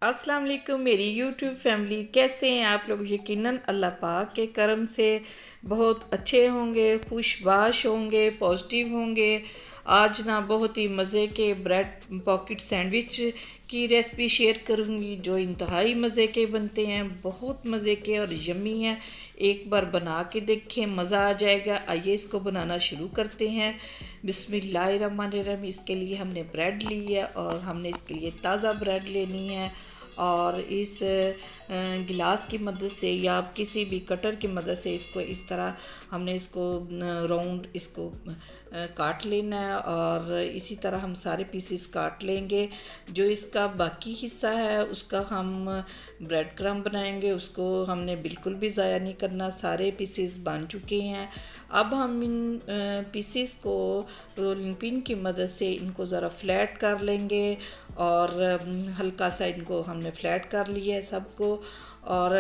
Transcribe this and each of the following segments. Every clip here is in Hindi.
अस्सलाम वालेकुम मेरी यूट्यूब फैमिली, कैसे हैं आप लोग। यकीनन अल्लाह पाक के करम से बहुत अच्छे होंगे, खुशबाश होंगे, पॉजिटिव होंगे। आज ना बहुत ही मज़े के ब्रेड पॉकेट सैंडविच की रेसिपी शेयर करूंगी जो इंतहाई मज़े के बनते हैं, बहुत मज़े के और यम्मी हैं। एक बार बना के देखें, मज़ा आ जाएगा। आइए इसको बनाना शुरू करते हैं। बिस्मिल्लाहिर्रहमानिर्रहीम। इसके लिए हमने ब्रेड ली है और हमने इसके लिए ताज़ा ब्रेड लेनी है और इस गिलास की मदद से या आप किसी भी कटर की मदद से इसको इस तरह हमने इसको राउंड इसको काट लेना है और इसी तरह हम सारे पीसेस काट लेंगे। जो इसका बाकी हिस्सा है उसका हम ब्रेड क्रम्ब बनाएंगे, उसको हमने बिल्कुल भी ज़ाया नहीं करना। सारे पीसेस बन चुके हैं। अब हम इन पीसेस को रोलिंग पिन की मदद से इनको ज़रा फ्लैट कर लेंगे और हल्का सा इनको हमने फ्लैट कर लिया है सबको। और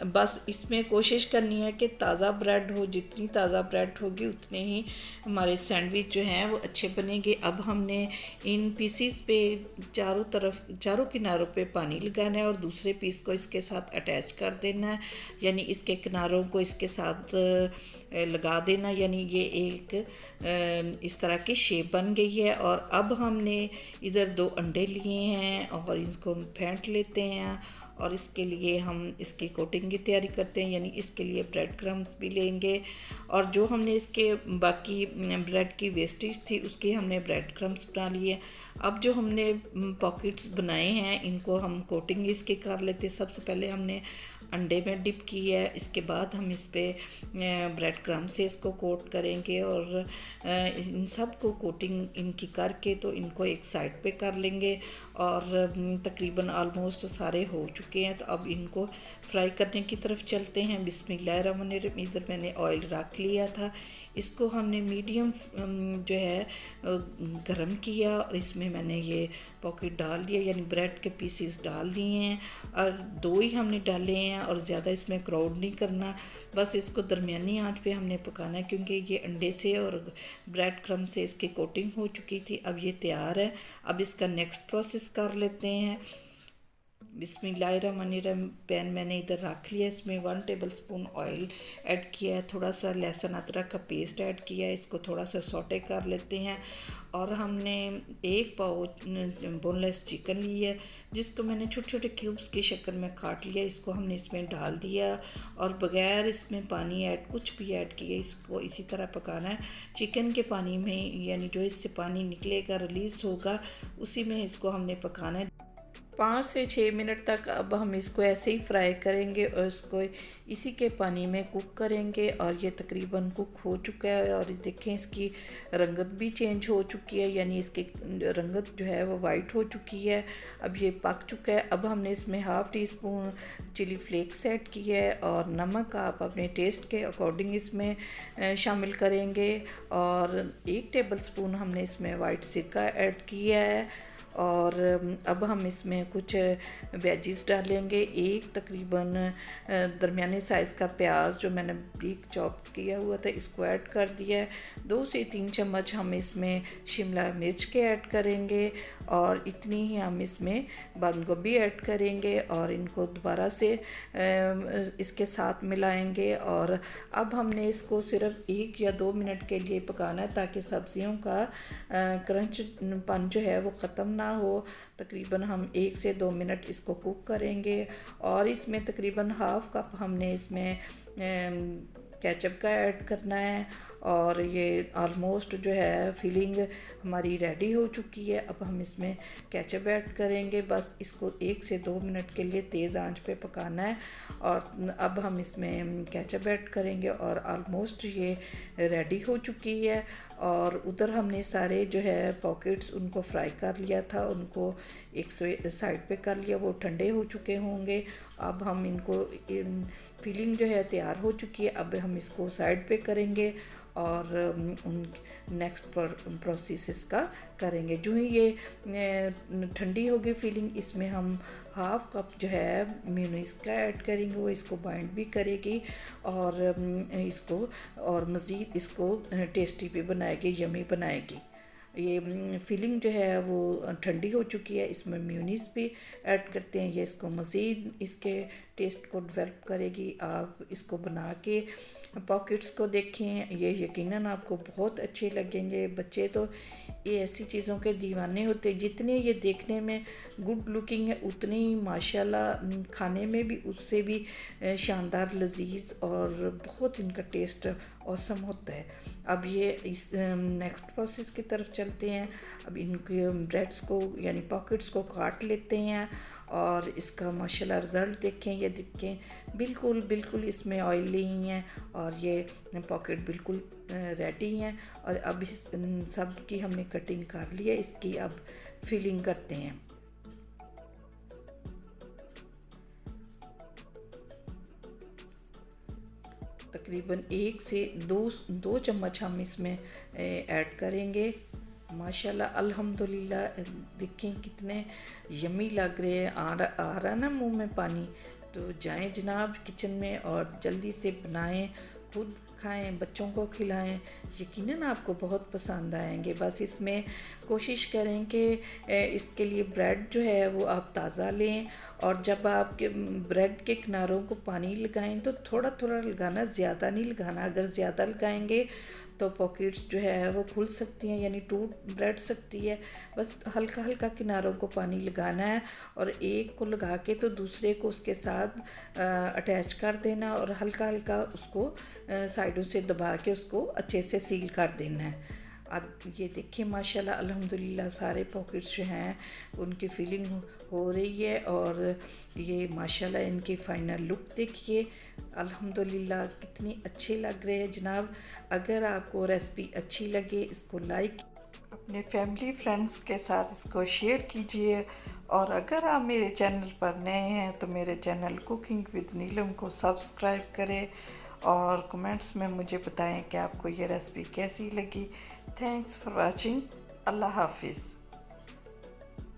बस इसमें कोशिश करनी है कि ताज़ा ब्रेड हो, जितनी ताज़ा ब्रेड होगी उतने ही हमारे सैंडविच जो हैं वो अच्छे बनेंगे। अब हमने इन पीसीस पे चारों किनारों पे पानी लगाना है और दूसरे पीस को इसके साथ अटैच कर देना है, यानी इसके किनारों को इसके साथ लगा देना, यानी ये एक इस तरह की शेप बन गई है। और अब हमने इधर 2 अंडे लिए हैं और इसको फेंट लेते हैं और इसके लिए हम इसकी कोटिंग की तैयारी करते हैं, यानी इसके लिए ब्रेड क्रम्स भी लेंगे। और जो हमने इसके बाकी ब्रेड की वेस्टेज थी उसके हमने ब्रेड क्रम्स बना लिए। अब जो हमने पॉकेट्स बनाए हैं इनको हम कोटिंग इसके कर लेते। सबसे पहले हमने अंडे में डिप की है, इसके बाद हम इस पर ब्रेड क्रम्ब से इसको कोट करेंगे और इन सब को कोटिंग इनकी करके तो इनको एक साइड पे कर लेंगे। और तकरीबन आलमोस्ट सारे हो चुके हैं, तो अब इनको फ्राई करने की तरफ चलते हैं। बिस्मिल्लाहिर्रहमानिर्रहीम। इधर मैंने ऑयल रख लिया था, इसको हमने मीडियम जो है गरम किया और इसमें मैंने ये पॉकेट डाल दिया, यानी ब्रेड के पीसेस डाल दिए हैं और 2 ही हमने डाले हैं और ज़्यादा इसमें क्राउड नहीं करना। बस इसको दरमियानी आंच पे हमने पकाना है क्योंकि ये अंडे से और ब्रेड क्रम्ब से इसकी कोटिंग हो चुकी थी। अब ये तैयार है। अब इसका नेक्स्ट प्रोसेस कर लेते हैं। बिस्मिल्लाहिर्रहमानिर्रहीम। पैन मैंने इधर रख लिया, इसमें 1 टेबलस्पून ऑयल ऐड किया है, थोड़ा सा लहसुन अदरक का पेस्ट ऐड किया है, इसको थोड़ा सा सौटे कर लेते हैं। और हमने 1 पाउच बोनलेस चिकन ली है जिसको मैंने छोटे छोटे क्यूब्स की शक्ल में काट लिया, इसको हमने इसमें डाल दिया और बगैर इसमें पानी ऐड कुछ भी ऐड किए इसको इसी तरह पकाना है। चिकन के पानी में, यानी जो इससे पानी निकलेगा रिलीज़ होगा उसी में इसको हमने पकाना है 5 से 6 मिनट तक। अब हम इसको ऐसे ही फ्राई करेंगे और इसको इसी के पानी में कुक करेंगे। और ये तकरीबन कुक हो चुका है और देखें इसकी रंगत भी चेंज हो चुकी है, यानी इसकी रंगत जो है वो वाइट हो चुकी है। अब ये पक चुका है। अब हमने इसमें half teaspoon chilli flakes add किया है और नमक आप अपने टेस्ट के अकॉर्डिंग इसमें शामिल करेंगे। और 1 टेबलस्पून हमने इसमें वाइट सिरका ऐड किया है। और अब हम इसमें कुछ वेजिस डालेंगे। एक तकरीबन दरमियाने साइज़ का प्याज जो मैंने बारीक चॉप किया हुआ था इसको ऐड कर दिया है। 2 से 3 चम्मच हम इसमें शिमला मिर्च के ऐड करेंगे और इतनी ही हम इसमें बंद गोभी ऐड करेंगे और इनको दोबारा से इसके साथ मिलाएंगे। और अब हमने इसको सिर्फ 1 या 2 मिनट के लिए पकाना है ताकि सब्ज़ियों का क्रंचपन जो है वो ख़त्म ना हो। तकरीबन हम 1 से 2 मिनट इसको कुक करेंगे और इसमें तकरीबन हाफ़ कप हमने इसमें केचप का ऐड करना है। और ये ऑलमोस्ट जो है फिलिंग हमारी रेडी हो चुकी है। अब हम इसमें केचप ऐड करेंगे। बस इसको 1 से 2 मिनट के लिए तेज़ आंच पे पकाना है। और अब हम इसमें केचप ऐड करेंगे और ऑलमोस्ट ये रेडी हो चुकी है। और उधर हमने सारे जो है पॉकेट्स उनको फ्राई कर लिया था, उनको एक साइड पे कर लिया, वो ठंडे हो चुके होंगे। अब हम इनको फिलिंग जो है तैयार हो चुकी है, अब हम इसको साइड पे करेंगे और उन नेक्स्ट प्रोसेस का करेंगे। जो ही ये ठंडी होगी फिलिंग, इसमें हम हाफ़ कप जो है मेयोनीज़ का ऐड करेंगे, वो इसको बाइंड भी करेगी और इसको और मज़ीद इसको टेस्टी भी बनाएगी, यमी बनाएगी। ये फिलिंग जो है वो ठंडी हो चुकी है। इसमें मेयोनीज़ भी ऐड करते हैं, ये इसको मज़ीद इसके टेस्ट को डेवलप करेगी। आप इसको बना के पॉकेट्स को देखें, ये यकीनन आपको बहुत अच्छे लगेंगे। बच्चे तो ये ऐसी चीज़ों के दीवाने होते हैं, जितने ये देखने में गुड लुकिंग है उतनी ही माशाल्लाह खाने में भी उससे भी शानदार लजीज और बहुत इनका टेस्ट औसम होता है। अब ये इस नेक्स्ट प्रोसेस की तरफ चलते हैं। अब इनके ब्रेड्स को यानी पॉकेट्स को काट लेते हैं और इसका माशाल्लाह रिज़ल्ट देखें। ये देखें बिल्कुल बिल्कुल इसमें ऑयल नहीं है और ये पॉकेट बिल्कुल रेडी हैं। और अब इस सब की हमने कटिंग कर ली है, इसकी अब फिलिंग करते हैं। तकरीबन 1 से 2 चम्मच हम इसमें ऐड करेंगे। माशाल्लाह अल्हम्दुलिल्लाह देखें कितने यमी लग रहे हैं। आ रहा ना मुंह में पानी। तो जाएं जनाब किचन में और जल्दी से बनाएं, खुद खाएं, बच्चों को खिलाएं, यकीनन आपको बहुत पसंद आएंगे। बस इसमें कोशिश करें कि इसके लिए ब्रेड जो है वो आप ताज़ा लें और जब आपके ब्रेड के किनारों को पानी लगाएं तो थोड़ा थोड़ा लगाना, ज़्यादा नहीं लगाना। अगर ज़्यादा लगाएंगे तो पॉकेट्स जो है वो खुल सकती हैं यानी टूट ब्रेड सकती है। बस हल्का हल्का किनारों को पानी लगाना है और एक को लगा के तो दूसरे को उसके साथ अटैच कर देना और हल्का हल्का उसको साइडों से दबा के उसको अच्छे से सील कर देना है। अब ये देखिए माशाल्लाह अल्हम्दुलिल्लाह सारे पॉकेट्स जो हैं उनकी फिलिंग हो रही है और ये माशाल्लाह इनकी फ़ाइनल लुक देखिए। अल्हम्दुलिल्लाह कितनी अच्छे लग रहे हैं जनाब। अगर आपको रेसिपी अच्छी लगे इसको लाइक, अपने फैमिली फ्रेंड्स के साथ इसको शेयर कीजिए और अगर आप मेरे चैनल पर नए हैं तो मेरे चैनल कुकिंग विद नीलम को सब्सक्राइब करें और कमेंट्स में मुझे बताएं कि आपको ये रेसिपी कैसी लगी। Thanks for watching. अल्लाह हाफिज़।